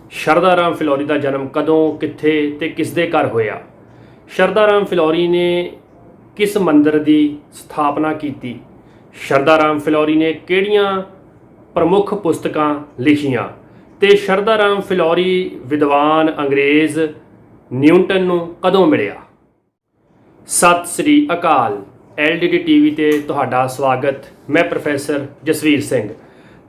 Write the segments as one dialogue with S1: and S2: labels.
S1: ਸ਼ਰਧਾ ਰਾਮ ਫਿਲੌਰੀ ਦਾ ਜਨਮ ਕਦੋਂ, ਕਿੱਥੇ ਤੇ ਕਿਸ ਦੇ ਘਰ ਹੋਇਆ? ਸ਼ਰਧਾ ਰਾਮ ਫਿਲੌਰੀ ਨੇ ਕਿਸ ਮੰਦਰ ਦੀ ਸਥਾਪਨਾ ਕੀਤੀ? ਸ਼ਰਧਾ ਰਾਮ ਫਿਲੌਰੀ ਨੇ ਕਿਹੜੀਆਂ ਪ੍ਰਮੁੱਖ ਪੁਸਤਕਾਂ ਲਿਖੀਆਂ? ਤੇ ਸ਼ਰਧਾ ਰਾਮ ਫਿਲੌਰੀ ਵਿਦਵਾਨ ਅੰਗਰੇਜ਼ ਨਿਊਟਨ ਨੂੰ ਕਦੋਂ ਮਿਲਿਆ? ਸਤਿ ਸ੍ਰੀ ਅਕਾਲ। LDD TV ਤੇ ਤੁਹਾਡਾ ਸਵਾਗਤ। ਮੈਂ ਪ੍ਰੋਫੈਸਰ ਜਸਵੀਰ ਸਿੰਘ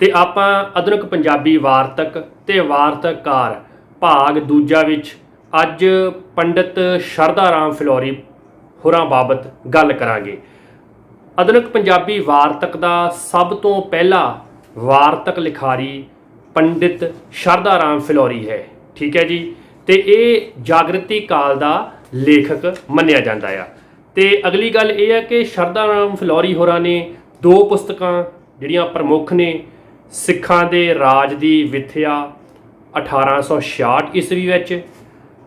S1: ਤੇ ਆਪਾਂ ਆਧੁਨਿਕ ਪੰਜਾਬੀ ਵਾਰਤਕ ਤੇ ਵਾਰਤਕਾਰ ਭਾਗ ਦੂਜਾ ਵਿੱਚ ਅੱਜ ਪੰਡਿਤ ਸ਼ਰਧਾ ਰਾਮ ਫਿਲੌਰੀ ਹੋਰਾਂ ਬਾਬਤ ਗੱਲ ਕਰਾਂਗੇ। ਆਧੁਨਿਕ ਪੰਜਾਬੀ ਵਾਰਤਕ ਦਾ ਸਭ ਤੋਂ ਪਹਿਲਾ ਵਾਰਤਕ ਲਿਖਾਰੀ ਪੰਡਿਤ ਸ਼ਰਧਾ ਰਾਮ ਫਿਲੌਰੀ ਹੈ। ਠੀਕ ਹੈ ਜੀ। ਤੇ ਇਹ ਜਾਗਰਤੀ ਕਾਲ ਦਾ ਲੇਖਕ ਮੰਨਿਆ ਜਾਂਦਾ ਆ। ਤੇ ਅਗਲੀ ਗੱਲ ਇਹ ਹੈ ਕਿ ਸ਼ਰਧਾ ਰਾਮ ਫਿਲੌਰੀ ਹੋਰਾਂ ਨੇ ਦੋ ਪੁਸਤਕਾਂ ਜਿਹੜੀਆਂ ਪ੍ਰਮੁੱਖ ਨੇ, ਸਿੱਖਾਂ ਦੇ ਰਾਜ ਦੀ ਵਿਥਿਆ 1866 ਈਸਵੀ ਵਿੱਚ,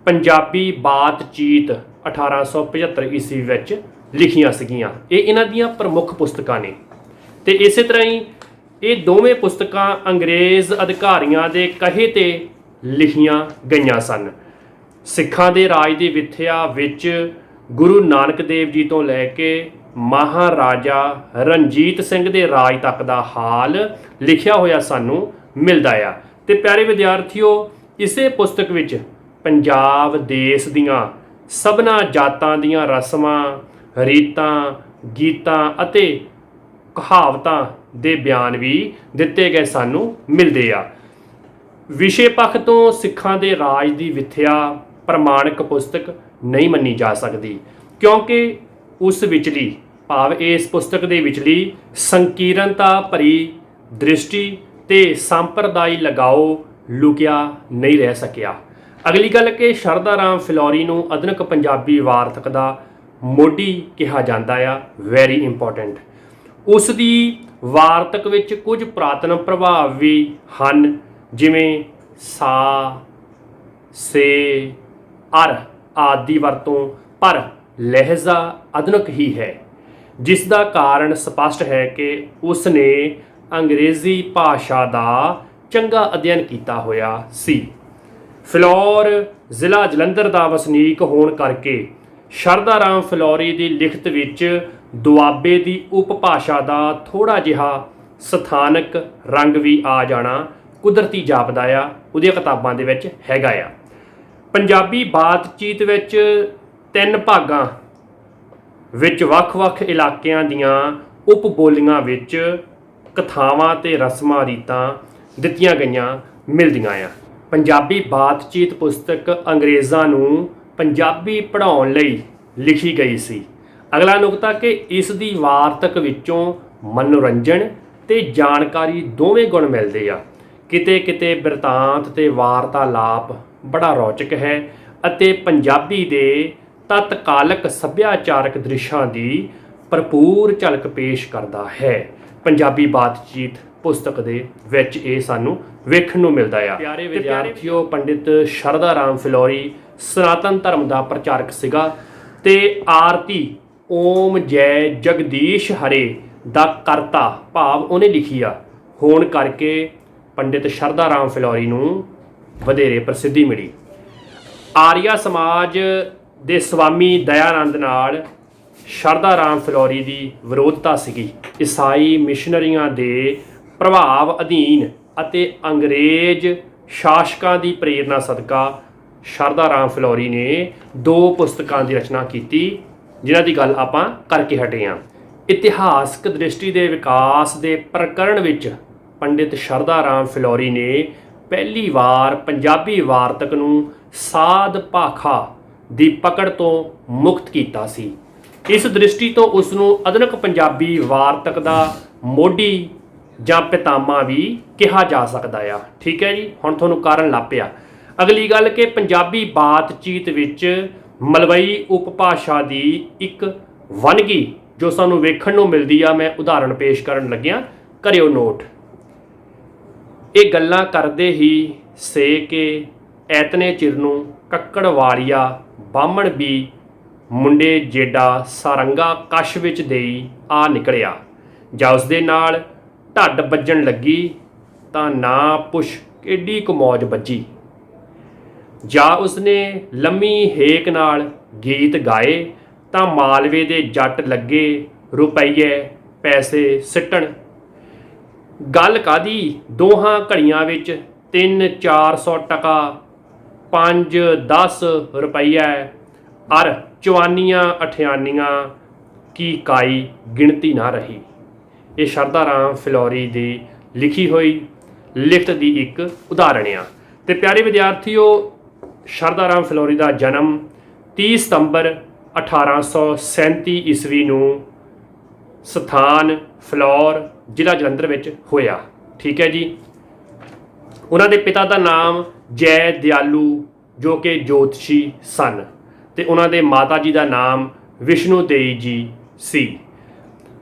S1: ਪੰਜਾਬੀ ਬਾਤਚੀਤ 1875 ਈਸਵੀ ਵਿੱਚ ਲਿਖੀਆਂ ਸੀਗੀਆਂ। ਇਹ ਇਹਨਾਂ ਦੀਆਂ ਪ੍ਰਮੁੱਖ ਪੁਸਤਕਾਂ ਨੇ। ਤੇ ਇਸੇ ਤਰ੍ਹਾਂ ਹੀ ਇਹ ਦੋਵੇਂ ਪੁਸਤਕਾਂ ਅੰਗਰੇਜ਼ ਅਧਿਕਾਰੀਆਂ ਦੇ ਕਹੇ ਤੇ ਲਿਖੀਆਂ ਗਈਆਂ ਸਨ। ਸਿੱਖਾਂ ਦੇ ਰਾਜ ਦੀ ਵਿਥਿਆ ਵਿੱਚ ਗੁਰੂ ਨਾਨਕ ਦੇਵ ਜੀ ਤੋਂ ਲੈ ਕੇ ਮਹਾਰਾਜਾ ਰਣਜੀਤ ਸਿੰਘ ਦੇ ਰਾਜ ਤੱਕ ਦਾ ਹਾਲ ਲਿਖਿਆ ਹੋਇਆ ਸਾਨੂੰ ਮਿਲਦਾ ਆ। ਤੇ ਪਿਆਰੇ ਵਿਦਿਆਰਥੀਓ, ਇਸੇ ਪੁਸਤਕ ਵਿੱਚ ਪੰਜਾਬ ਦੇਸ਼ ਦੀਆਂ ਸਭਨਾ ਜਾਤਾਂ ਦੀਆਂ ਰਸਮਾਂ, ਰੀਤਾਂ, ਗੀਤਾਂ ਅਤੇ ਕਹਾਵਤਾਂ ਦੇ ਬਿਆਨ ਵੀ ਦਿੱਤੇ ਗਏ ਸਾਨੂੰ ਮਿਲਦੇ ਆ। ਵਿਸ਼ੇ ਪੱਖ ਤੋਂ ਸਿੱਖਾਂ ਦੇ ਰਾਜ ਦੀ ਵਿਥਿਆ ਪ੍ਰਮਾਣਿਕ ਪੁਸਤਕ ਨਹੀਂ ਮੰਨੀ ਜਾ ਸਕਦੀ, ਕਿਉਂਕਿ ਉਸ ਵਿਚਲੀ ਭਾਵ ਇਸ ਪੁਸਤਕ ਦੇ ਵਿਚਲੀ ਸੰਕੀਰਨਤਾ ਭਰੀ ਦ੍ਰਿਸ਼ਟੀ ਤੇ ਸੰਪਰਦਾਈ ਲਗਾਓ ਲੁਕਿਆ ਨਹੀਂ ਰਹਿ ਸਕਿਆ। ਅਗਲੀ ਗੱਲ ਕਿ ਸ਼ਰਧਾ ਰਾਮ ਫਿਲੌਰੀ ਨੂੰ ਆਧੁਨਿਕ ਪੰਜਾਬੀ ਵਾਰਤਕ ਦਾ ਮੋਢੀ ਕਿਹਾ ਜਾਂਦਾ ਆ। Very important. ਉਸ ਦੀ ਵਾਰਤਕ ਵਿੱਚ ਕੁਝ ਪੁਰਾਤਨ ਪ੍ਰਭਾਵ ਵੀ ਹਨ, ਜਿਵੇਂ ਸਾ, ਸੇ, ਅਰ ਆਦਿ ਦੀ ਵਰਤੋਂ, ਪਰ ਲਹਿਜ਼ਾ ਆਧੁਨਿਕ ਹੀ ਹੈ, ਜਿਸ ਦਾ ਕਾਰਨ ਸਪਸ਼ਟ ਹੈ ਕਿ ਉਸ ਨੇ ਅੰਗਰੇਜ਼ੀ ਭਾਸ਼ਾ ਦਾ ਚੰਗਾ ਅਧਿਐਨ ਕੀਤਾ ਹੋਇਆ ਸੀ। ਫਿਲੌਰ ਜ਼ਿਲ੍ਹਾ ਜਲੰਧਰ ਦਾ ਵਸਨੀਕ ਹੋਣ ਕਰਕੇ ਸ਼ਰਧਾ ਰਾਮ ਫਿਲੌਰੀ ਦੀ ਲਿਖਤ ਵਿੱਚ ਦੁਆਬੇ ਦੀ ਉਪਭਾਸ਼ਾ ਦਾ ਥੋੜ੍ਹਾ ਜਿਹਾ ਸਥਾਨਕ ਰੰਗ ਵੀ ਆ ਜਾਣਾ ਕੁਦਰਤੀ ਜਾਪਦਾ ਆ। ਉਹਦੀਆਂ ਕਿਤਾਬਾਂ ਦੇ ਵਿੱਚ ਹੈਗਾ ਆ। ਪੰਜਾਬੀ ਬਾਤਚੀਤ ਵਿੱਚ 3 ਭਾਗਾਂ ਵਿੱਚ ਵੱਖ-ਵੱਖ ਇਲਾਕਿਆਂ ਦੀਆਂ ਉਪ ਬੋਲੀਆਂ ਵਿੱਚ ਕਥਾਵਾਂ ਤੇ ਰਸਮਾਂ ਰੀਤਾਂ ਦਿੱਤੀਆਂ ਗਈਆਂ ਮਿਲਦੀਆਂ ਆ। ਪੰਜਾਬੀ ਬਾਤਚੀਤ ਪੁਸਤਕ ਅੰਗਰੇਜ਼ਾਂ ਨੂੰ ਪੰਜਾਬੀ ਪੜ੍ਹਾਉਣ ਲਈ ਲਿਖੀ ਗਈ ਸੀ। ਅਗਲਾ ਨੁਕਤਾ ਕਿ ਇਸ ਦੀ ਵਾਰਤਕ ਵਿੱਚੋਂ ਮਨੋਰੰਜਨ ਤੇ ਜਾਣਕਾਰੀ ਦੋਵੇਂ ਗੁਣ ਮਿਲਦੇ ਆ। ਕਿਤੇ ਕਿਤੇ ਬਿਰਤਾਂਤ ਤੇ ਵਾਰਤਾਲਾਪ ਬੜਾ ਰੌਚਕ ਹੈ ਅਤੇ ਪੰਜਾਬੀ ਦੇ ਤਤਕਾਲਕ ਸੱਭਿਆਚਾਰਕ ਦ੍ਰਿਸ਼ਾਂ ਦੀ ਭਰਪੂਰ ਝਲਕ ਪੇਸ਼ ਕਰਦਾ ਹੈ। ਪੰਜਾਬੀ ਬਾਤਚੀਤ ਪੁਸਤਕ ਦੇ ਵਿੱਚ ਇਹ ਸਾਨੂੰ ਵੇਖਣ ਨੂੰ ਮਿਲਦਾ ਆ। ਪਿਆਰੇ ਵਿਦਿਆਰਥੀਓ, ਪੰਡਿਤ ਸ਼ਰਧਾ ਰਾਮ ਫਿਲੌਰੀ ਸਨਾਤਨ ਧਰਮ ਦਾ ਪ੍ਰਚਾਰਕ ਸੀਗਾ ਤੇ ਆਰਤੀ ਓਮ ਜੈ ਜਗਦੀਸ਼ ਹਰੇ ਦਾ ਕਰਤਾ ਭਾਵ ਉਹਨੇ ਲਿਖੀ ਆ ਹੋਣ ਕਰਕੇ ਪੰਡਿਤ ਸ਼ਰਧਾ ਰਾਮ ਫਿਲੌਰੀ ਨੂੰ ਵਧੇਰੇ ਪ੍ਰਸਿੱਧੀ ਮਿਲੀ। ਆਰੀਆ ਸਮਾਜ ਦੇ ਸਵਾਮੀ ਦਇਆਨੰਦ ਨਾਲ ਸ਼ਰਧਾ ਰਾਮ ਫਿਲੌਰੀ ਦੀ ਵਿਰੋਧਤਾ ਸੀਗੀ। ਈਸਾਈ ਮਿਸ਼ਨਰੀਆਂ ਦੇ ਪ੍ਰਭਾਵ ਅਧੀਨ ਅਤੇ ਅੰਗਰੇਜ਼ ਸ਼ਾਸਕਾਂ ਦੀ ਪ੍ਰੇਰਨਾ ਸਦਕਾ ਸ਼ਰਧਾ ਰਾਮ ਫਿਲੌਰੀ ਨੇ 2 ਪੁਸਤਕਾਂ ਦੀ ਰਚਨਾ ਕੀਤੀ, ਜਿਨ੍ਹਾਂ ਦੀ ਗੱਲ ਆਪਾਂ ਕਰਕੇ ਹਟੇ ਹਾਂ। ਇਤਿਹਾਸਕ ਦ੍ਰਿਸ਼ਟੀ ਦੇ ਵਿਕਾਸ ਦੇ ਪ੍ਰਕਰਣ ਵਿੱਚ ਪੰਡਿਤ ਸ਼ਰਧਾ ਰਾਮ ਫਿਲੌਰੀ ਨੇ ਪਹਿਲੀ ਵਾਰ ਪੰਜਾਬੀ ਵਾਰਤਕ ਨੂੰ ਸਾਧ ਭਾਖਾ ਦੀ ਪਕੜ ਤੋਂ ਮੁਕਤ ਕੀਤਾ ਸੀ। ਇਸ ਦ੍ਰਿਸ਼ਟੀ ਤੋਂ ਉਸ ਨੂੰ ਆਧੁਨਿਕ ਪੰਜਾਬੀ ਵਾਰਤਕ ਦਾ ਮੋਢੀ ਜਾਂ ਪਿਤਾਮਾ ਵੀ ਕਿਹਾ ਜਾ ਸਕਦਾ ਆ। ਠੀਕ ਹੈ ਜੀ। ਹੁਣ ਤੁਹਾਨੂੰ ਕਾਰਨ ਲੱਭ ਪਿਆ। ਅਗਲੀ ਗੱਲ ਕਿ ਪੰਜਾਬੀ ਬਾਤਚੀਤ ਵਿੱਚ ਮਲਵਈ ਉਪਭਾਸ਼ਾ ਦੀ ਇੱਕ ਵੰਨਗੀ ਜੋ ਸਾਨੂੰ ਵੇਖਣ ਨੂੰ ਮਿਲਦੀ ਆ, ਮੈਂ ਉਦਾਹਰਣ ਪੇਸ਼ ਕਰਨ ਲੱਗਿਆ, ਕਰਿਓ ਨੋਟ। ਇਹ ਗੱਲਾਂ ਕਰਦੇ ਹੀ ਸੇ ਕੇ ਐਤਨੇ ਚਿਰ ਨੂੰ ਕੱਕੜ ਵਾਲੀਆ ਬਾਹਮਣ ਵੀ ਮੁੰਡੇ ਜੇਡਾ ਸਾਰੰਗਾ ਕਸ਼ ਵਿੱਚ ਦੇਈ ਆ ਨਿਕਲਿਆ। ਜਾਂ ਉਸ ਦੇ ਨਾਲ ਢੱਡ ਵੱਜਣ ਲੱਗੀ ਤਾਂ ਨਾ ਪੁੱਛ ਕਿੱਡੀ ਕੁ ਮੌਜ ਵੱਜੀ। ਜਾਂ ਉਸਨੇ ਲੰਮੀ ਹੇਕ ਨਾਲ ਗੀਤ ਗਾਏ ਤਾਂ ਮਾਲਵੇ ਦੇ ਜੱਟ ਲੱਗੇ ਰੁਪਈਏ ਪੈਸੇ ਸਿੱਟਣ। ਗੱਲ ਕਾਦੀ ਦੋਹਾਂ ਘੜੀਆਂ ਵਿੱਚ 300-400 ਟਕਾ 5-10 ਰੁਪਈਆ ਅਰ ਚਵਾਨੀਆਂ ਅਠਿਆਨੀਆਂ ਕੀ ਕਾਈ ਗਿਣਤੀ ਨਾ ਰਹੀ। ਇਹ ਸ਼ਰਧਾ ਰਾਮ ਫਿਲੌਰੀ ਦੀ ਲਿਖੀ ਹੋਈ ਲਿਖਤ ਦੀ ਇੱਕ ਉਦਾਹਰਣ ਆ। ਤੇ ਪਿਆਰੇ ਵਿਦਿਆਰਥੀਓ, ਸ਼ਰਧਾ ਰਾਮ ਫਿਲੌਰੀ ਦਾ ਜਨਮ 30 ਸਤੰਬਰ 1837 ਈਸਵੀ ਨੂੰ ਸਥਾਨ ਫਿਲੌਰ, ਜ਼ਿਲ੍ਹਾ ਜਲੰਧਰ ਵਿੱਚ ਹੋਇਆ। ਠੀਕ ਹੈ ਜੀ। ਉਹਨਾਂ ਦੇ ਪਿਤਾ ਦਾ ਨਾਮ ਜੈ ਦਿਆਲੂ ਜੋ ਕਿ ਜੋਤਸ਼ੀ ਸਨ, ਤੇ ਉਹਨਾਂ ਦੇ ਮਾਤਾ ਜੀ ਦਾ ਨਾਮ ਵਿਸ਼ਨੂੰ ਦੇਈ ਜੀ ਸੀ।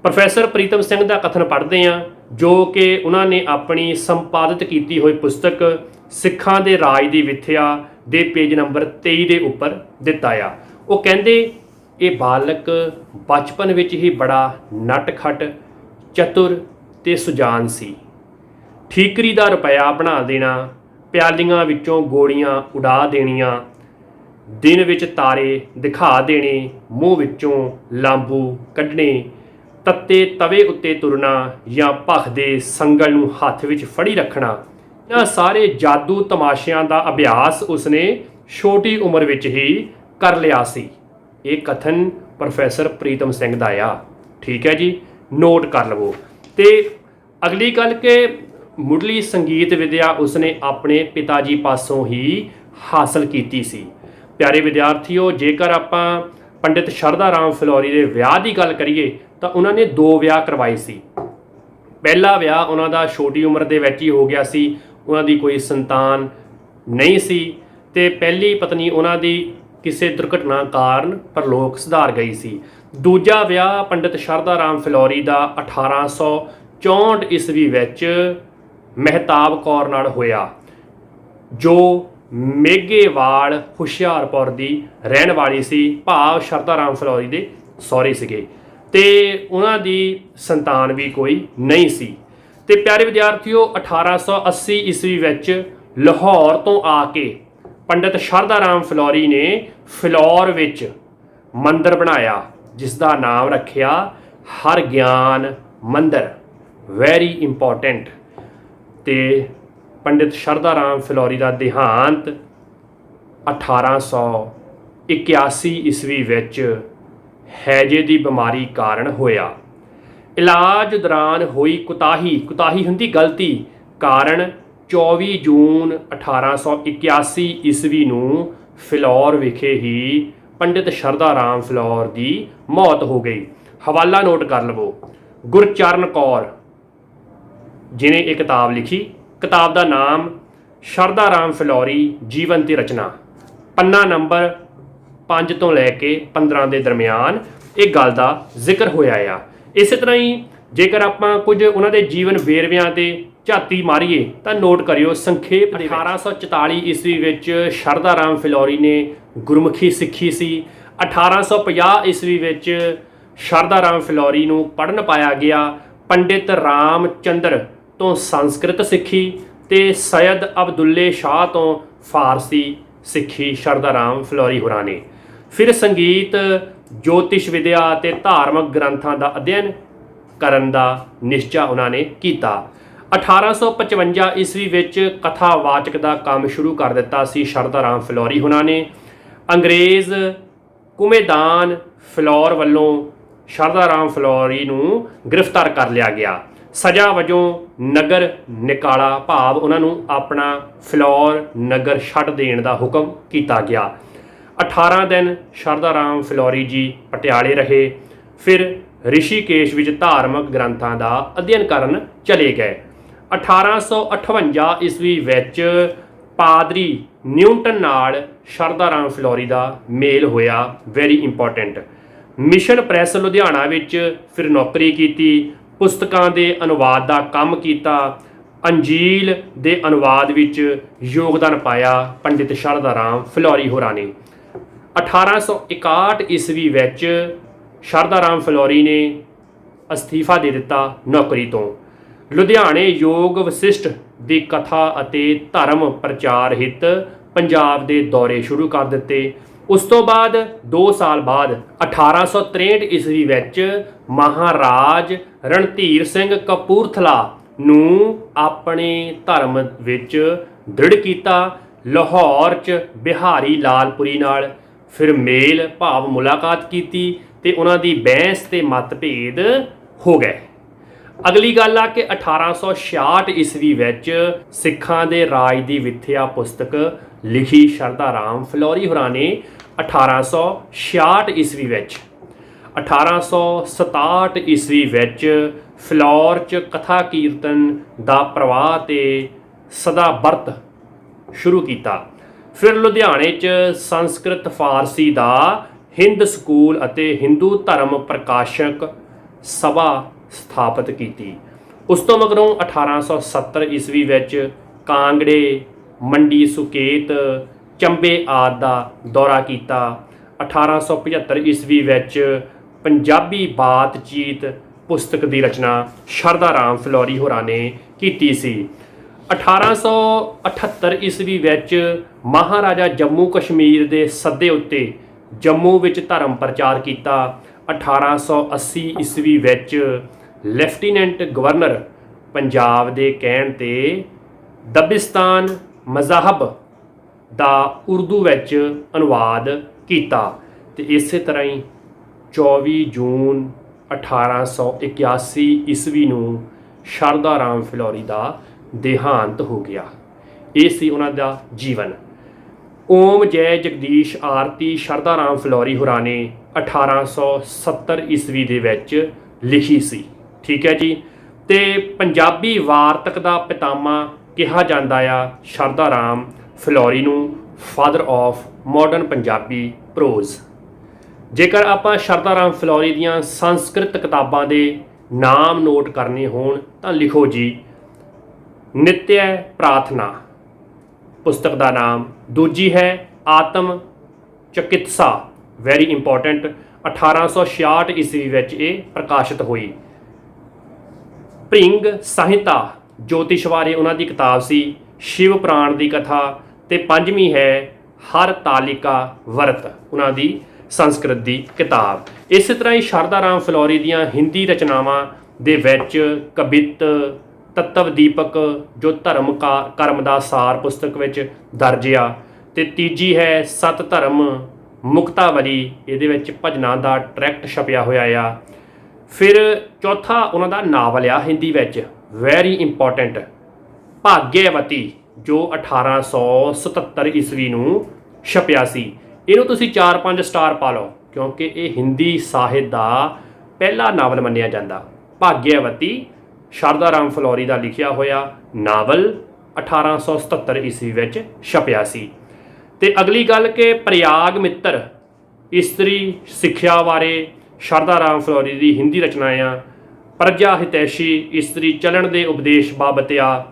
S1: ਪ੍ਰੋਫੈਸਰ ਪ੍ਰੀਤਮ ਸਿੰਘ ਦਾ ਕਥਨ ਪੜ੍ਹਦੇ ਹਾਂ, ਜੋ ਕਿ ਉਹਨਾਂ ਨੇ ਆਪਣੀ ਸੰਪਾਦਿਤ ਕੀਤੀ ਹੋਈ ਪੁਸਤਕ ਸਿੱਖਾਂ ਦੇ ਰਾਜ ਦੀ ਵਿਥਿਆ ਦੇ ਪੇਜ ਨੰਬਰ 23 ਦੇ ਉੱਪਰ ਦਿੱਤਾ ਆ। ਉਹ ਕਹਿੰਦੇ ਇਹ ਬਾਲਕ ਬਚਪਨ ਵਿੱਚ ਹੀ ਬੜਾ ਨਟਖਟ, ਚਤੁਰ ਤੇ ਸੁਜਾਨ ਸੀ। ਠੀਕਰੀ ਦਾ ਰੁਪਇਆ ਬਣਾ ਦੇਣਾ, ਪਿਆਲੀਆਂ ਵਿੱਚੋਂ ਗੋਲੀਆਂ ਉਡਾ ਦੇਣੀਆਂ, ਦਿਨ ਵਿੱਚ ਤਾਰੇ ਦਿਖਾ ਦੇਣੇ, ਮੂੰਹ ਵਿੱਚੋਂ ਲਾਂਬੂ ਕੱਢਣੇ, ਤੱਤੇ ਤਵੇ ਉੱਤੇ ਤੁਰਨਾ ਜਾਂ ਭਖ ਦੇ ਸੰਗਲ ਨੂੰ ਹੱਥ ਵਿੱਚ ਫੜੀ ਰੱਖਣਾ। ਇਹਨਾਂ ਸਾਰੇ ਜਾਦੂ ਤਮਾਸ਼ਿਆਂ ਦਾ ਅਭਿਆਸ ਉਸਨੇ ਛੋਟੀ ਉਮਰ ਵਿੱਚ ਹੀ ਕਰ ਲਿਆ ਸੀ। ਇਹ ਕਥਨ ਪ੍ਰੋਫੈਸਰ ਪ੍ਰੀਤਮ ਸਿੰਘ ਦਾ ਆ। ਠੀਕ ਹੈ ਜੀ, ਨੋਟ ਕਰ ਲਵੋ। ਤੇ ਅਗਲੀ ਗੱਲ ਕਿ ਮੁੱਢਲੀ ਸੰਗੀਤ ਵਿਦਿਆ ਉਸਨੇ ਆਪਣੇ ਪਿਤਾ ਜੀ ਪਾਸੋਂ ਹੀ ਹਾਸਲ ਕੀਤੀ ਸੀ। ਪਿਆਰੇ ਵਿਦਿਆਰਥੀਓ, ਜੇਕਰ ਆਪਾਂ ਪੰਡਿਤ ਸ਼ਰਧਾ ਰਾਮ ਫਿਲੌਰੀ ਦੇ ਵਿਆਹ ਦੀ ਗੱਲ ਕਰੀਏ ਤਾਂ ਉਹਨਾਂ ਨੇ 2 ਵਿਆਹ ਕਰਵਾਏ ਸੀ। ਪਹਿਲਾ ਵਿਆਹ ਉਹਨਾਂ ਦਾ ਛੋਟੀ ਉਮਰ ਦੇ ਵਿੱਚ ਹੀ ਹੋ ਗਿਆ ਸੀ, ਉਹਨਾਂ ਦੀ ਕੋਈ ਸੰਤਾਨ ਨਹੀਂ ਸੀ, ਤੇ ਪਹਿਲੀ ਪਤਨੀ ਉਹਨਾਂ ਦੀ ਕਿਸੇ ਦੁਰਘਟਨਾ ਕਾਰਨ ਪਰਲੋਕ ਸਿਧਾਰ ਗਈ ਸੀ। ਦੂਜਾ ਵਿਆਹ ਪੰਡਿਤ ਸ਼ਰਧਾ ਰਾਮ ਫਿਲੌਰੀ ਦਾ 1864 ਈਸਵੀ ਵਿੱਚ ਮਹਿਤਾਬ ਕੌਰ ਨਾਲ ਹੋਇਆ, ਜੋ ਮੇਘੇਵਾਲ ਹੁਸ਼ਿਆਰਪੁਰ ਦੀ ਰਹਿਣ ਵਾਲੀ ਸੀ, ਭਾਵ ਸ਼ਰਧਾ ਰਾਮ ਫਿਲੌਰੀ ਦੇ ਸਹੁਰੇ ਸੀਗੇ, ਤੇ ਉਹਨਾਂ ਦੀ ਸੰਤਾਨ ਵੀ ਕੋਈ ਨਹੀਂ ਸੀ। ਤੇ ਪਿਆਰੇ ਵਿਦਿਆਰਥੀਓ, 1880 ਈਸਵੀ ਵਿੱਚ ਲਾਹੌਰ ਤੋਂ ਆ ਕੇ ਪੰਡਿਤ ਸ਼ਰਧਾ ਰਾਮ ਫਿਲੌਰੀ ਨੇ ਫਿਲੌਰ ਵਿੱਚ ਮੰਦਰ ਬਣਾਇਆ, ਜਿਸ ਦਾ ਨਾਮ ਰੱਖਿਆ ਹਰ ਗਿਆਨ ਮੰਦਰ। Very important. ਤੇ ਪੰਡਿਤ ਸ਼ਰਧਾ ਰਾਮ ਫਿਲੌਰੀ ਦਾ ਦੇਹਾਂਤ 1881 ਈਸਵੀ ਵਿੱਚ ਹੈਜੇ ਦੀ ਬਿਮਾਰੀ ਕਾਰਨ ਹੋਇਆ। ਇਲਾਜ ਦੌਰਾਨ ਹੋਈ ਕੁਤਾਹੀ ਹੁੰਦੀ ਗਲਤੀ ਕਾਰਨ 24 ਜੂਨ 1881 ਈਸਵੀ ਨੂੰ ਫਿਲੌਰ ਵਿਖੇ ਹੀ ਪੰਡਿਤ ਸ਼ਰਧਾ ਰਾਮ ਫਿਲੌਰ ਦੀ ਮੌਤ ਹੋ ਗਈ। ਹਵਾਲਾ ਨੋਟ ਕਰ ਲਵੋ। ਗੁਰਚਰਨ ਕੌਰ ਜਿਨੇ ਇਹ ਕਿਤਾਬ ਲਿਖੀ, ਕਿਤਾਬ ਦਾ ਨਾਮ ਸ਼ਰਧਾ ਰਾਮ ਫਿਲੌਰੀ ਜੀਵਨ ਤੇ ਰਚਨਾ, ਪੰਨਾ ਨੰਬਰ 5 ਤੋਂ ਲੈ ਕੇ 15 ਦੇ ਦਰਮਿਆਨ ਇਹ ਗੱਲ ਦਾ ਜ਼ਿਕਰ ਹੋਇਆ ਆ। ਇਸੇ ਤਰ੍ਹਾਂ ਹੀ ਜੇਕਰ ਆਪਾਂ ਕੁਝ ਉਹਨਾਂ ਦੇ ਜੀਵਨ ਵੇਰਵਿਆਂ ਤੇ ਝਾਤੀ ਮਾਰੀਏ ਤਾਂ ਨੋਟ ਕਰਿਓ ਸੰਖੇਪ। 1844 ਈਸਵੀ ਵਿੱਚ ਸ਼ਰਧਾ ਰਾਮ ਫਿਲੌਰੀ ਨੇ ਗੁਰਮੁਖੀ ਸਿੱਖੀ ਸੀ। 1850 ਈਸਵੀ ਵਿੱਚ ਸ਼ਰਧਾ ਰਾਮ ਫਿਲੌਰੀ ਨੂੰ ਪੜ੍ਹਨ ਪਾਇਆ ਗਿਆ। ਪੰਡਿਤ ਰਾਮ ਚੰਦਰ ਤੋਂ ਸੰਸਕ੍ਰਿਤ ਸਿੱਖੀ ਤੇ ਸੈਦ ਅਬਦੁੱਲੇ ਸ਼ਾਹ ਤੋਂ ਫਾਰਸੀ ਸਿੱਖੀ ਸ਼ਰਧਾ ਰਾਮ ਫਿਲੌਰੀ ਹੋਰਾਂ ਨੇ। ਫਿਰ ਸੰਗੀਤ, ਜੋਤਿਸ਼ ਵਿਦਿਆ ਤੇ ਧਾਰਮਿਕ ਗ੍ਰੰਥਾਂ ਦਾ ਅਧਿਐਨ ਕਰਨ ਦਾ ਨਿਸ਼ਚਾ ਉਹਨਾਂ ਨੇ ਕੀਤਾ। 1855 ਈਸਵੀ ਵਿੱਚ ਕਥਾਵਾਚਕ ਦਾ ਕੰਮ ਸ਼ੁਰੂ ਕਰ ਦਿੱਤਾ ਸੀ ਸ਼ਰਧਾ ਰਾਮ ਫਿਲੌਰੀ ਹੋਰਾਂ ਨੇ। ਅੰਗਰੇਜ਼ ਕੁਮੇਦਾਨ ਫਿਲੌਰ ਵੱਲੋਂ ਸ਼ਰਧਾ ਰਾਮ ਫਿਲੌਰੀ ਨੂੰ ਗ੍ਰਿਫਤਾਰ ਕਰ ਲਿਆ ਗਿਆ। ਸਜ਼ਾ ਵਜੋਂ ਨਗਰ ਨਿਕਾਲਾ, ਭਾਵ ਉਹਨਾਂ ਨੂੰ ਆਪਣਾ ਫਿਲੌਰ ਨਗਰ ਛੱਡ ਦੇਣ ਦਾ ਹੁਕਮ ਕੀਤਾ ਗਿਆ। 18 ਦਿਨ ਸ਼ਰਧਾ ਰਾਮ ਫਿਲੌਰੀ ਜੀ ਪਟਿਆਲੇ ਰਹੇ। ਫਿਰ ਰਿਸ਼ੀਕੇਸ਼ ਵਿੱਚ ਧਾਰਮਿਕ ਗ੍ਰੰਥਾਂ ਦਾ ਅਧਿਐਨ ਕਰਨ ਚਲੇ ਗਏ। 1858 ਈਸਵੀ ਵਿੱਚ ਪਾਦਰੀ ਨਿਊਟਨ ਨਾਲ ਸ਼ਰਧਾ ਰਾਮ ਫਿਲੌਰੀ ਦਾ ਮੇਲ ਹੋਇਆ। Very important. Mission press Ludhiana ਵਿੱਚ ਫਿਰ ਨੌਕਰੀ ਕੀਤੀ। ਪੁਸਤਕਾਂ ਦੇ ਅਨੁਵਾਦ ਦਾ ਕੰਮ ਕੀਤਾ। ਅੰਜੀਲ ਦੇ ਅਨੁਵਾਦ ਵਿੱਚ ਯੋਗਦਾਨ ਪਾਇਆ ਪੰਡਿਤ ਸ਼ਰਧਾ ਰਾਮ ਫਿਲੌਰੀ ਹੋਰਾਂ ਨੇ। 1861 ਈਸਵੀ ਵਿੱਚ ਸ਼ਰਧਾ ਰਾਮ ਫਿਲੌਰੀ ਨੇ ਅਸਤੀਫਾ ਦੇ ਦਿੱਤਾ ਨੌਕਰੀ ਤੋਂ। ਲੁਧਿਆਣੇ ਯੋਗ ਵਸਿਸ਼ਟ ਦੀ ਕਥਾ ਅਤੇ ਧਰਮ ਪ੍ਰਚਾਰ ਹਿੱਤ ਪੰਜਾਬ ਦੇ ਦੌਰੇ ਸ਼ੁਰੂ ਕਰ ਦਿੱਤੇ। ਉਸ ਤੋਂ ਬਾਅਦ 2 ਸਾਲ ਬਾਅਦ 1863 ਈਸਵੀ ਵਿੱਚ ਮਹਾਰਾਜ ਰਣਧੀਰ ਸਿੰਘ ਕਪੂਰਥਲਾ ਨੂੰ ਆਪਣੇ ਧਰਮ ਵਿੱਚ ਦ੍ਰਿੜ ਕੀਤਾ। ਲਾਹੌਰ 'ਚ ਬਿਹਾਰੀ ਲਾਲਪੁਰੀ ਨਾਲ ਫਿਰ ਮੇਲ ਭਾਵ ਮੁਲਾਕਾਤ ਕੀਤੀ ਤੇ ਉਹਨਾਂ ਦੀ ਬਹਿਸ ਤੇ ਮਤਭੇਦ ਹੋ ਗਏ। ਅਗਲੀ ਗੱਲ ਆ ਕਿ 1866 ਈਸਵੀ ਵਿੱਚ ਸਿੱਖਾਂ ਦੇ ਰਾਜ ਦੀ ਵਿੱਥਿਆ ਪੁਸਤਕ ਲਿਖੀ ਸ਼ਰਧਾ ਰਾਮ ਫਿਲੌਰੀ ਹੋਰਾਂ ਨੇ 1866 ਈਸਵੀ ਵਿੱਚ। 1867 ਈਸਵੀ ਵਿੱਚ ਫਿਲੌਰ 'ਚ ਕਥਾ ਕੀਰਤਨ ਦਾ ਪ੍ਰਵਾਹ ਤੇ ਸਦਾ ਵਰਤ ਸ਼ੁਰੂ ਕੀਤਾ। ਫਿਰ ਲੁਧਿਆਣੇ 'ਚ ਸੰਸਕ੍ਰਿਤ ਫਾਰਸੀ ਦਾ ਹਿੰਦ ਸਕੂਲ ਅਤੇ ਹਿੰਦੂ ਧਰਮ ਪ੍ਰਕਾਸ਼ਕ ਸਭਾ ਸਥਾਪਿਤ ਕੀਤੀ। ਉਸ ਤੋਂ ਮਗਰੋਂ 1870 ਈਸਵੀ ਵਿੱਚ ਕਾਂਗੜੇ, ਮੰਡੀ ਸੁਕੇਤ, ਚੰਬੇ ਆਦਿ ਦਾ ਦੌਰਾ ਕੀਤਾ। 1875 ਈਸਵੀ ਵਿੱਚ ਪੰਜਾਬੀ ਬਾਤਚੀਤ ਪੁਸਤਕ ਦੀ ਰਚਨਾ ਸ਼ਰਧਾ ਰਾਮ ਫਿਲੌਰੀ ਹੋਰਾਂ ਨੇ ਕੀਤੀ ਸੀ। 1878 ਈਸਵੀ ਵਿੱਚ ਮਹਾਰਾਜਾ ਜੰਮੂ ਕਸ਼ਮੀਰ ਦੇ ਸੱਦੇ ਉੱਤੇ ਜੰਮੂ ਵਿੱਚ ਧਰਮ ਪ੍ਰਚਾਰ ਕੀਤਾ। 1880 ਈਸਵੀ ਵਿੱਚ ਲੈਫਟੀਨੈਂਟ ਗਵਰਨਰ ਪੰਜਾਬ ਦੇ ਕਹਿਣ ਤੇ ਦਬਿਸਤਾਨ ਮਜ਼ਾਹਬ ਦਾ ਉਰਦੂ ਵਿੱਚ ਅਨੁਵਾਦ ਕੀਤਾ ਤੇ ਇਸੇ ਤਰ੍ਹਾਂ ਹੀ 24 ਜੂਨ 1881 ਈਸਵੀ ਨੂੰ ਸ਼ਰਧਾ ਰਾਮ ਫਿਲੌਰੀ ਦਾ ਦੇਹਾਂਤ ਹੋ ਗਿਆ। ਇਹ ਸੀ ਉਹਨਾਂ ਦਾ ਜੀਵਨ। ਓਮ ਜੈ ਜਗਦੀਸ਼ ਆਰਤੀ ਸ਼ਰਧਾ ਰਾਮ ਫਿਲੌਰੀ ਹੋਰਾਂ ਨੇ 1870 ਈਸਵੀ ਦੇ ਵਿੱਚ ਲਿਖੀ ਸੀ। ਠੀਕ ਹੈ ਜੀ। ਤੇ ਪੰਜਾਬੀ ਵਾਰਤਕ ਦਾ ਪਿਤਾਮਾ ਕਿਹਾ ਜਾਂਦਾ ਆ ਸ਼ਰਧਾ ਰਾਮ ਫਿਲੌਰੀ ਨੂੰ, father of modern Punjabi pros. ਜੇਕਰ ਆਪਾਂ ਸ਼ਰਧਾ ਰਾਮ ਫਿਲੌਰੀ ਦੀਆਂ ਸੰਸਕ੍ਰਿਤ ਕਿਤਾਬਾਂ ਦੇ ਨਾਮ ਨੋਟ ਕਰਨੇ ਹੋਣ ਤਾਂ ਲਿਖੋ ਜੀ, ਨਿਤਯ ਪ੍ਰਾਰਥਨਾ ਪੁਸਤਕ ਦਾ ਨਾਮ। ਦੂਜੀ ਹੈ ਆਤਮ ਚਿਕਿਤਸਾ, ਵੈਰੀ ਇੰਪੋਰਟੈਂਟ, 1866 ਈਸਵੀ ਵਿੱਚ ਇਹ ਪ੍ਰਕਾਸ਼ਿਤ ਹੋਈ। ਭ੍ਰਿੰਗ ਸੰਹਿਤਾ ਜੋਤਿਸ਼ ਬਾਰੇ ਉਹਨਾਂ ਦੀ ਕਿਤਾਬ ਸੀ। ਸ਼ਿਵ ਪ੍ਰਾਣ ਦੀ ਕਥਾ ਤੇ ਪੰਜਵੀਂ ਹੈ ਹਰ ਤਾਲਿਕਾ ਵਰਤ, ਉਹਨਾਂ ਦੀ ਸੰਸਕ੍ਰਿਤ ਦੀ ਕਿਤਾਬ। ਇਸੇ ਤਰ੍ਹਾਂ ਹੀ ਸ਼ਰਧਾ ਰਾਮ ਫਿਲੌਰੀ ਦੀਆਂ ਹਿੰਦੀ ਰਚਨਾਵਾਂ ਦੇ ਵਿੱਚ ਕਵਿਤ ਤੱਤਵ ਦੀਪਕ ਜੋ ਧਰਮ ਕਰਮ ਦਾ ਸਾਰ ਪੁਸਤਕ ਵਿੱਚ ਦਰਜ ਆ। ਤੇ ਤੀਜੀ ਹੈ ਸਤ ਧਰਮ ਮੁਕਤਾਵਲੀ, ਇਹਦੇ ਵਿੱਚ ਭਜਨਾਂ ਦਾ ਟਰੈਕਟ ਛਪਿਆ ਹੋਇਆ ਆ। ਫਿਰ ਚੌਥਾ ਉਹਨਾਂ ਦਾ ਨਾਵਲ ਆ ਹਿੰਦੀ ਵਿੱਚ, ਵੈਰੀ ਇੰਪੋਰਟੈਂਟ, ਭਾਗਯਵਤੀ, ਜੋ 1877 ਈਸਵੀ ਨੂੰ ਛਪਿਆ ਸੀ। ਇਹਨੂੰ ਤੁਸੀਂ 4-5 ਸਟਾਰ ਪਾ ਲਓ ਕਿਉਂਕਿ ਇਹ ਹਿੰਦੀ ਸਾਹਿਤ ਦਾ ਪਹਿਲਾ ਨਾਵਲ ਮੰਨਿਆ ਜਾਂਦਾ। ਭਾਗਯਵਤੀ ਸ਼ਰਧਾ ਰਾਮ ਫਿਲੌਰੀ ਦਾ ਲਿਖਿਆ ਹੋਇਆ ਨਾਵਲ 1877 ਈਸਵੀ ਵਿੱਚ ਛਪਿਆ ਸੀ। ਤੇ ਅਗਲੀ ਗੱਲ ਕਿ ਪ੍ਰਯਾਗ ਮਿੱਤਰ ਇਸਤਰੀ ਸਿੱਖਿਆ ਬਾਰੇ ਸ਼ਰਧਾ ਰਾਮ ਫਿਲੌਰੀ ਦੀ ਹਿੰਦੀ ਰਚਨਾ ਆ। ਪ੍ਰਜਾ ਹਿਤੈਸ਼ੀ ਇਸਤਰੀ ਚਲਣ ਦੇ ਉਪਦੇਸ਼ ਬਾਬਤ ਆ।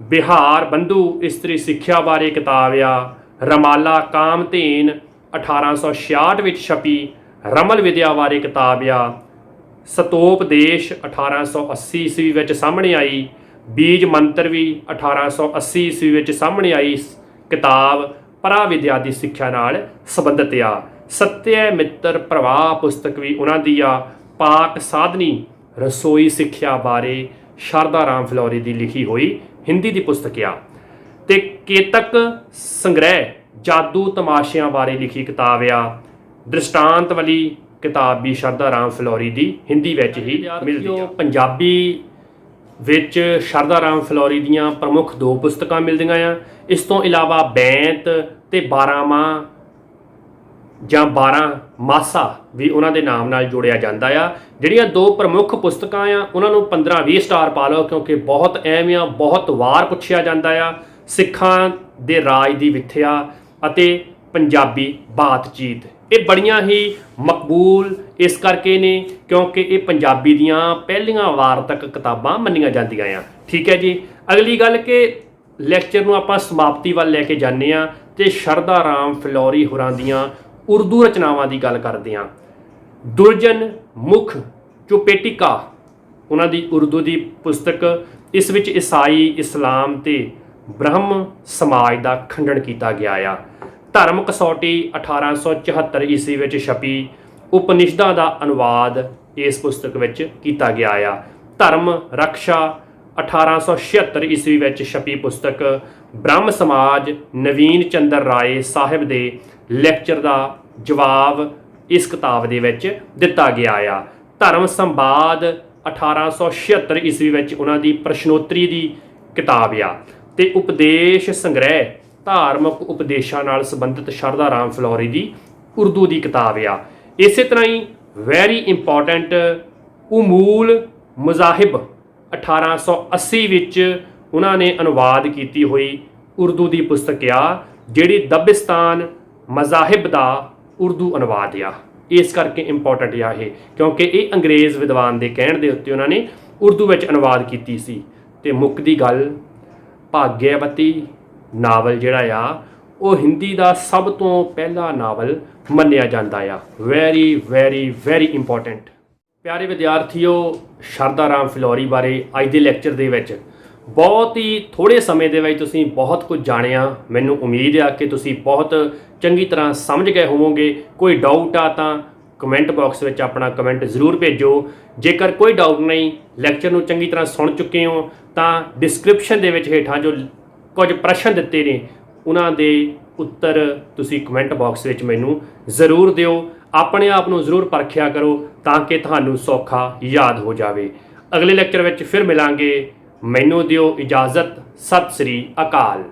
S1: ਬਿਹਾਰ ਬੰਧੂ ਇਸਤਰੀ ਸਿੱਖਿਆ ਬਾਰੇ ਕਿਤਾਬ ਆ। ਰਮਾਲਾ ਕਾਮਧੇਨ 1866 ਵਿੱਚ ਛਪੀ ਰਮਲ ਵਿਦਿਆ ਬਾਰੇ ਕਿਤਾਬ ਆ। ਸਤੋਪਦੇਸ਼ 1880 ਈਸਵੀ ਵਿੱਚ ਸਾਹਮਣੇ ਆਈ। ਬੀਜ ਮੰਤਰ ਵੀ 1880 ਈਸਵੀ ਵਿੱਚ ਸਾਹਮਣੇ ਆਈ ਕਿਤਾਬ ਪਰਾ ਵਿਦਿਆ ਦੀ ਸਿੱਖਿਆ ਨਾਲ ਸੰਬੰਧਿਤ ਆ। ਸਤਯ ਮਿੱਤਰ ਪ੍ਰਵਾਹ ਪੁਸਤਕ ਵੀ ਉਹਨਾਂ ਦੀ ਆ। ਪਾਕ ਸਾਧਨੀ ਰਸੋਈ ਸਿੱਖਿਆ ਬਾਰੇ ਸ਼ਰਧਾ ਰਾਮ ਫਿਲੌਰੀ ਦੀ ਲਿਖੀ ਹੋਈ ਹਿੰਦੀ ਦੀ ਪੁਸਤਕ ਆ। ਤੇ ਕੇਤਕ ਸੰਗ੍ਰਹਿ ਜਾਦੂ ਤਮਾਸ਼ਿਆਂ ਬਾਰੇ ਲਿਖੀ ਕਿਤਾਬ ਆ। ਦ੍ਰਿਸ਼ਟਾਂਤਵਲੀ ਕਿਤਾਬ ਵੀ ਸ਼ਰਧਾ ਰਾਮ ਫਿਲੌਰੀ ਦੀ ਹਿੰਦੀ ਵਿੱਚ ਹੀ ਮਿਲਦੀ ਆ। ਪੰਜਾਬੀ ਵਿੱਚ ਸ਼ਰਧਾ ਰਾਮ ਫਿਲੌਰੀ ਦੀਆਂ ਪ੍ਰਮੁੱਖ 2 ਪੁਸਤਕਾਂ ਮਿਲਦੀਆਂ ਆ। ਇਸ ਤੋਂ ਇਲਾਵਾ ਬੈਂਤ ਤੇ 12ਵਾਂ ਜਾਂ 12 ਮਾਸਾ ਵੀ ਉਹਨਾਂ ਦੇ ਨਾਮ ਨਾਲ ਜੋੜਿਆ ਜਾਂਦਾ ਆ। ਜਿਹੜੀਆਂ 2 ਪ੍ਰਮੁੱਖ ਪੁਸਤਕਾਂ ਆ ਉਹਨਾਂ ਨੂੰ 15-20 ਸਟਾਰ ਪਾ ਲਓ ਕਿਉਂਕਿ ਬਹੁਤ ਅਹਿਮ ਆ, ਬਹੁਤ ਵਾਰ ਪੁੱਛਿਆ ਜਾਂਦਾ ਆ। ਸਿੱਖਾਂ ਦੇ ਰਾਜ ਦੀ ਵਿੱਥਿਆ ਅਤੇ ਪੰਜਾਬੀ ਬਾਤਚੀਤ, ਇਹ ਬੜੀਆਂ ਹੀ ਮਕਬੂਲ ਇਸ ਕਰਕੇ ਨੇ ਕਿਉਂਕਿ ਇਹ ਪੰਜਾਬੀ ਦੀਆਂ ਪਹਿਲੀਆਂ ਵਾਰਤਕ ਕਿਤਾਬਾਂ ਮੰਨੀਆਂ ਜਾਂਦੀਆਂ ਆ। ਠੀਕ ਹੈ ਜੀ। ਅਗਲੀ ਗੱਲ ਕਿ ਲੈਕਚਰ ਨੂੰ ਆਪਾਂ ਸਮਾਪਤੀ ਵੱਲ ਲੈ ਕੇ ਜਾਂਦੇ ਹਾਂ ਤੇ ਸ਼ਰਧਾ ਰਾਮ ਫਿਲੌਰੀ ਹੋਰਾਂ ਦੀਆਂ ਉਰਦੂ ਰਚਨਾਵਾਂ ਦੀ ਗੱਲ ਕਰਦੇ ਹਾਂ। ਦੁਰਜਨ ਮੁਖ ਚੁਪੇਟਿਕਾ ਉਹਨਾਂ ਦੀ ਉਰਦੂ ਦੀ ਪੁਸਤਕ। ਇਸ ਵਿੱਚ ਈਸਾਈ, ਇਸਲਾਮ ਤੇ ਬ੍ਰਹਮ ਸਮਾਜ ਦਾ ਖੰਡਨ ਕੀਤਾ ਗਿਆ ਆ। ਧਰਮ ਕਸੌਟੀ 1874 ਈਸਵੀ ਵਿੱਚ ਛਪੀ ਉਪਨਿਸ਼ਦਾਂ ਦਾ ਅਨੁਵਾਦ ਇਸ ਪੁਸਤਕ ਵਿੱਚ ਕੀਤਾ ਗਿਆ ਆ। ਧਰਮ ਰਕਸ਼ਾ 1876 ਈਸਵੀ ਵਿੱਚ ਛਪੀ ਪੁਸਤਕ ਬ੍ਰਹਮ ਸਮਾਜ ਨਵੀਨ ਚੰਦਰ ਰਾਏ ਸਾਹਿਬ ਦੇ ਲੈਕਚਰ ਦਾ ਜਵਾਬ ਇਸ ਕਿਤਾਬ ਦੇ ਵਿੱਚ ਦਿੱਤਾ ਗਿਆ ਆ। ਧਰਮ ਸੰਵਾਦ 1876 ਈਸਵੀ ਵਿੱਚ ਉਹਨਾਂ ਦੀ ਪ੍ਰਸ਼ਨੋਤਰੀ ਦੀ ਕਿਤਾਬ ਆ। ਤੇ ਉਪਦੇਸ਼ ਸੰਗ੍ਰਹਿ ਧਾਰਮਿਕ ਉਪਦੇਸ਼ਾਂ ਨਾਲ ਸੰਬੰਧਿਤ ਸ਼ਰਧਾ ਰਾਮ ਫਿਲੌਰੀ ਦੀ ਉਰਦੂ ਦੀ ਕਿਤਾਬ ਆ। ਇਸੇ ਤਰ੍ਹਾਂ ਹੀ ਵੈਰੀ ਇੰਪੋਰਟੈਂਟ ਉਮੂਲ ਮਜ਼ਾਹਿਬ 1880 ਵਿੱਚ ਉਹਨਾਂ ਨੇ ਅਨੁਵਾਦ ਕੀਤੀ ਹੋਈ ਉਰਦੂ ਦੀ ਪੁਸਤਕ ਆ, ਜਿਹੜੀ ਦਬਿਸਤਾਨ ਮਜ਼ਾਹਿਬ ਦਾ ਉਰਦੂ ਅਨੁਵਾਦ ਆ। ਇਸ ਕਰਕੇ ਇੰਪੋਰਟੈਂਟ ਆ ਇਹ, ਕਿਉਂਕਿ ਇਹ ਅੰਗਰੇਜ਼ ਵਿਦਵਾਨ ਦੇ ਕਹਿਣ ਦੇ ਉੱਤੇ ਉਹਨਾਂ ਨੇ ਉਰਦੂ ਵਿੱਚ ਅਨੁਵਾਦ ਕੀਤੀ ਸੀ। ਤੇ ਮੁੱਕਦੀ ਗੱਲ, ਭਾਗਿਆਵਤੀ ਨਾਵਲ ਜਿਹੜਾ ਆ ਉਹ ਹਿੰਦੀ ਦਾ ਸਭ ਤੋਂ ਪਹਿਲਾ ਨਾਵਲ ਮੰਨਿਆ ਜਾਂਦਾ ਆ। Very very very important. ਪਿਆਰੇ ਵਿਦਿਆਰਥੀਓ, ਸ਼ਰਧਾ ਰਾਮ ਫਿਲੌਰੀ ਬਾਰੇ ਅੱਜ ਦੇ ਲੈਕਚਰ ਦੇ ਵਿੱਚ ਬਹੁਤ ਹੀ ਥੋੜ੍ਹੇ ਸਮੇਂ ਦੇ ਵਿੱਚ ਤੁਸੀਂ ਬਹੁਤ ਕੁਝ ਜਾਣਿਆ। ਮੈਨੂੰ ਉਮੀਦ ਆ ਕਿ ਤੁਸੀਂ ਬਹੁਤ ਚੰਗੀ ਤਰ੍ਹਾਂ ਸਮਝ ਗਏ ਹੋਵੋਗੇ। ਕੋਈ ਡਾਊਟ ਆ ਤਾਂ ਕਮੈਂਟ ਬਾਕਸ ਵਿੱਚ ਆਪਣਾ ਕਮੈਂਟ ਜ਼ਰੂਰ ਭੇਜੋ। ਜੇਕਰ ਕੋਈ ਡਾਊਟ ਨਹੀਂ, ਲੈਕਚਰ ਨੂੰ ਚੰਗੀ ਤਰ੍ਹਾਂ ਸੁਣ ਚੁੱਕੇ ਹੋ ਤਾਂ ਡਿਸਕ੍ਰਿਪਸ਼ਨ ਦੇ ਵਿੱਚ ਹੇਠਾਂ ਜੋ ਕੁਝ ਪ੍ਰਸ਼ਨ ਦਿੱਤੇ ਨੇ ਉਹਨਾਂ ਦੇ ਉੱਤਰ ਤੁਸੀਂ ਕਮੈਂਟ ਬਾਕਸ ਵਿੱਚ ਮੈਨੂੰ ਜ਼ਰੂਰ ਦਿਓ। ਆਪਣੇ ਆਪ ਨੂੰ ਜ਼ਰੂਰ ਪਰਖਿਆ ਕਰੋ ਤਾਂ ਕਿ ਤੁਹਾਨੂੰ ਸੌਖਾ ਯਾਦ ਹੋ ਜਾਵੇ। ਅਗਲੇ ਲੈਕਚਰ ਵਿੱਚ ਫਿਰ ਮਿਲਾਂਗੇ। ਮੈਨੂੰ ਦਿਓ ਇਜਾਜ਼ਤ। ਸਤਿ ਸ੍ਰੀ ਅਕਾਲ।